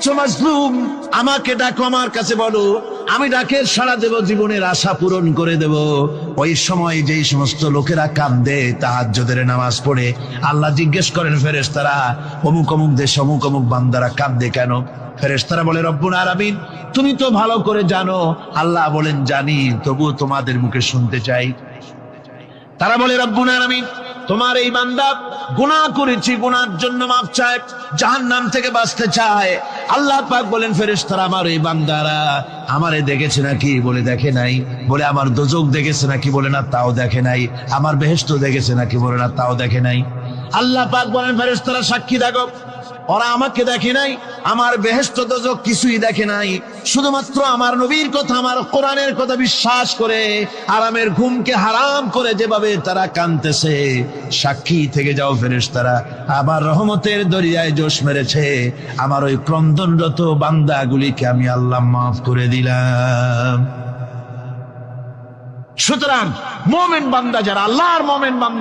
আছো মাজলুম, আমাকে ডাকো, আমার কাছে বলো, আমি ডাকের সাড়া দেব, জীবনের আশা পূরণ করে দেব। ওই সময় যেই সমস্ত লোকেরা কাঁদে তাহাজ্জুদের নামাজ পড়ে, আল্লাহ জিজ্ঞেস করেন ফেরেশতারা, অমুক অমুক দেশ অমুক অমুক বান্দারা কাঁদে কেন? ফেরেশতারা বলে, রব্বুল আলামিন তুমি তো ভালো করে জানো। আল্লাহ বলেন, জানি, তবুও তোমাদের মুখে শুনতে চাই। তারা বলে, রব্বুল আলামিন তোমার এই বান্দা গুনাহ করেছি, গুনার জন্য মাফ চায়, জাহান্নাম থেকে বাঁচতে চায়। আল্লাহ পাক বলেন, ফেরেশতারা আমার এই বান্দারা আমারে দেখেছে নাকি? বলে দেখে নাই। বলে আমার দোজখ দেখেছে নাকি? বলে না, তাও দেখে নাই। আমার বেহেশত দেখেছে নাকি? বলে না, তাও দেখে নাই। আল্লাহ পাক বলেন, ফেরেশতারা সাক্ষী থাকো, ওরা আমাকে দেখে নাই, আমার বেহেশত দোজখ কিছুই দেখে নাই, শুধুমাত্র আমার নবীর কথা, আমার কোরআনের কথা বিশ্বাস করে আরামের ঘুমকে হারাম করে যেভাবে তারা কাঁদতেছে, সাক্ষী থেকে যাও ফেরেশতারা, আমার রহমতের দরিয়ায় জোশ মেরেছে, আমার ওই ক্রন্দনরত বান্দাগুলিকে আমি আল্লাহ মাফ করে দিলাম। সুতরাং মুমিন বান্দা যারা, আল্লাহর মুমিন বান্দা,